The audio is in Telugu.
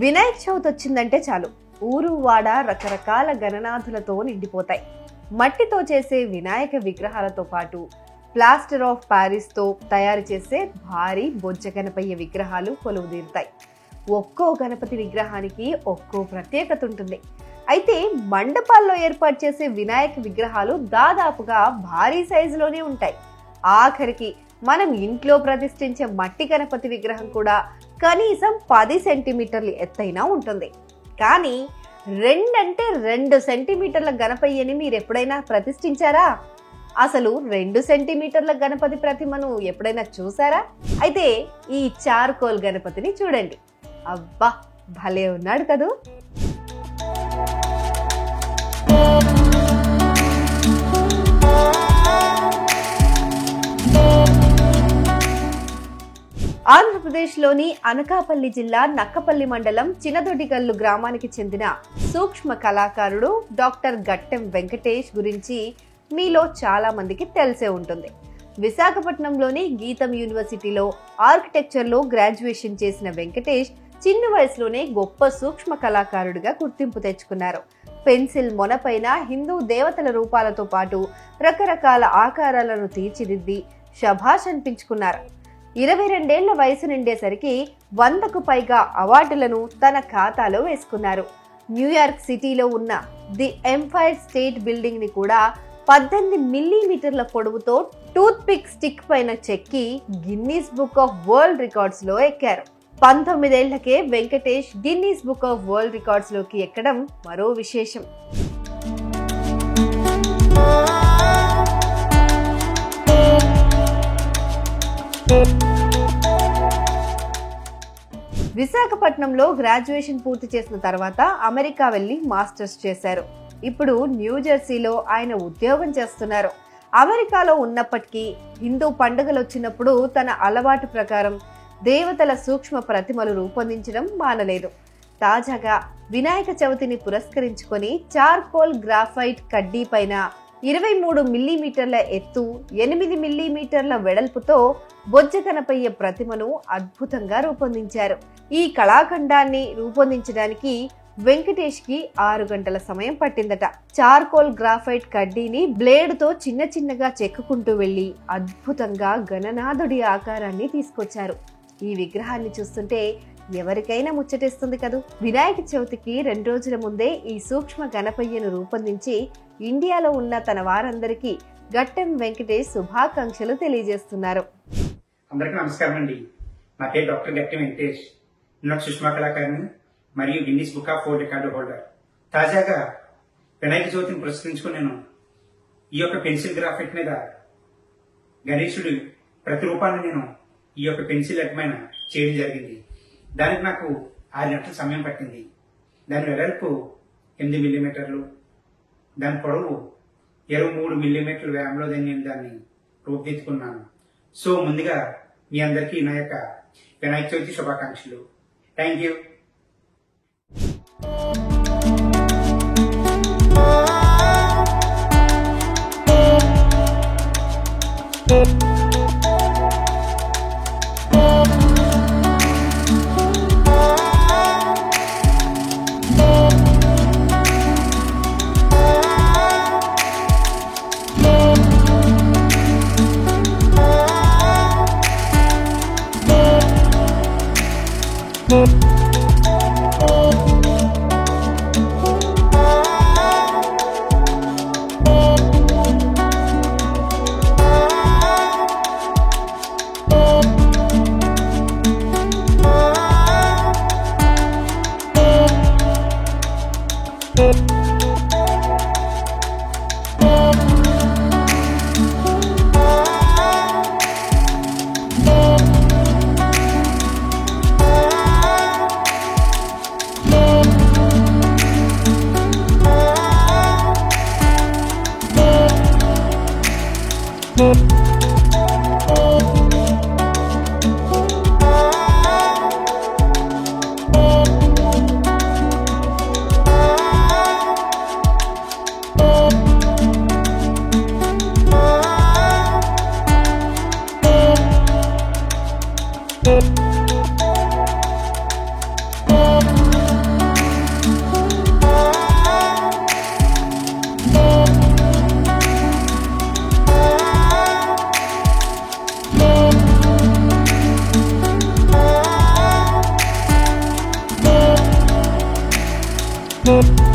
వినాయక చవితి వచ్చిందంటే చాలు ఊరు వాడ రకరకాల గణనాథులతో నిండిపోతాయి. మట్టితో చేసే వినాయక విగ్రహాలతో పాటు ప్లాస్టర్ ఆఫ్ ప్యారిస్ తో తయారు చేసే భారీ బొజ్జ గణపయ్య విగ్రహాలు కొలువుదీరుతాయి. ఒక్కో గణపతి విగ్రహానికి ఒక్కో ప్రత్యేకత ఉంటుంది. అయితే మండపాల్లో ఏర్పాటు చేసే వినాయక విగ్రహాలు దాదాపుగా భారీ సైజులోనే ఉంటాయి. ఆఖరికి మనం ఇంట్లో ప్రతిష్ఠించే మట్టి గణపతి విగ్రహం కూడా కనీసం 10 సెంటీమీటర్ల ఎత్తైనా ఉంటుంది. కానీ 2 సెంటీమీటర్ల గణపయ్యని మీరు ఎప్పుడైనా ప్రతిష్ఠించారా? అసలు 2 సెంటీమీటర్ల గణపతి ప్రతిమను ఎప్పుడైనా చూసారా? అయితే ఈ చార్కోల్ గణపతిని చూడండి. అబ్బా, భలే ఉన్నాడు కదూ! ఆంధ్రప్రదేశ్లోని అనకాపల్లి జిల్లా నక్కపల్లి మండలం చినదొడ్డిగల్లు గ్రామానికి చెందిన సూక్ష్మ కళాకారుడు డాక్టర్ గట్టెం వెంకటేష్ గురించి మీలో చాలా మందికి తెలిసే ఉంటుంది. విశాఖపట్నంలోని గీతం యూనివర్సిటీలో ఆర్కిటెక్చర్లో గ్రాడ్యుయేషన్ చేసిన వెంకటేష్ చిన్న వయసులోనే గొప్ప సూక్ష్మ కళాకారుడిగా గుర్తింపు తెచ్చుకున్నారు. పెన్సిల్ మొనపైన హిందూ దేవతల రూపాలతో పాటు రకరకాల ఆకారాలను తీర్చిదిద్ది శభాష్ అనిపించుకున్నారు. 22 ఏళ్ల వయసు నిండేసరికి 100కు పైగా అవార్డులను తన ఖాతాలో వేసుకున్నారు. న్యూయార్క్ సిటీలో ఉన్న ది ఎంపైర్ స్టేట్ బిల్డింగ్ ని కూడా 18 మిల్లీమీటర్ల పొడవుతో టూత్ పిక్ స్టిక్ పైన చెక్కి Guinness Book of World Records లో ఎక్కారు. 19 ఏళ్లకే Venkatesh Guinness Book of World Records లోకి ఎక్కడం మరో విశేషం. విశాఖపట్నంలో గ్రాడ్యుయేషన్ పూర్తి చేసిన తర్వాత అమెరికా వెళ్లి మాస్టర్స్ చేశారు. ఇప్పుడు న్యూజెర్సీలో ఆయన ఉద్యోగం చేస్తున్నారు. అమెరికాలో ఉన్నప్పటికీ హిందూ పండుగలు వచ్చినప్పుడు తన అలవాటు ప్రకారం దేవతల సూక్ష్మ ప్రతిమలు రూపొందించడం మానలేదు. తాజాగా వినాయక చవితిని పురస్కరించుకొని చార్కోల్ గ్రాఫైట్ కడ్డీ పైన 23 మిల్లీమీటర్ల ఎత్తు, 8 మిల్లీమీటర్ల వెడల్పుతో బొజ్జ గణపయ్య ప్రతిమను అద్భుతంగా రూపొందించారు. ఈ కళాఖండాన్ని రూపొందించడానికి వెంకటేష్ కి 6 గంటల సమయం పట్టిందట. చార్కోల్ గ్రాఫైట్ కడ్డీని బ్లేడ్ తో చిన్న చిన్నగా చెక్కుకుంటూ వెళ్లి అద్భుతంగా గణనాథుడి ఆకారాన్ని తీసుకొచ్చారు. ఈ విగ్రహాన్ని చూస్తుంటే ఎవరికైనా ముచ్చటేస్తుంది కదూ. వినాయక చవితికి 2 రోజుల ముందే ఈ సూక్ష్మ గణపయ్యను రూపొందించి ఇండియాలో ఉన్న తన వారందరికీ గట్టెం వెంకటేష్ శుభాకాంక్షలు తెలియజేస్తున్నారు. అందరికీ నమస్కారం అండి. నా పేరు డాక్టర్ గట్టెం వెంకటేష్. నేను సూక్ష్మ కళాకారుని మరియు Guinness Book of world record holder. తాజాగా వినాయక చవితిని పురస్కరించుకుని నేను ఈ యొక్క పెన్సిల్ గ్రాఫైట్ మీద గణేశుడి ప్రతిరూపాన్ని నేను ఈ యొక్క పెన్సిల్ ఎడ్మైన చేయడం జరిగింది. దానికి నాకు 6 గంటల సమయం పట్టింది. దాని వెడల్పు 8 మిల్లీమీటర్లు, దాని పొడవు 23 మిల్లీమీటర్ల వ్యాయంలో నేను దాన్ని రూపుదిద్దుకున్నాను. సో ముందుగా మీ అందరికీ నా యొక్క వినాయక చవితి శుభాకాంక్షలు. Thank you. you.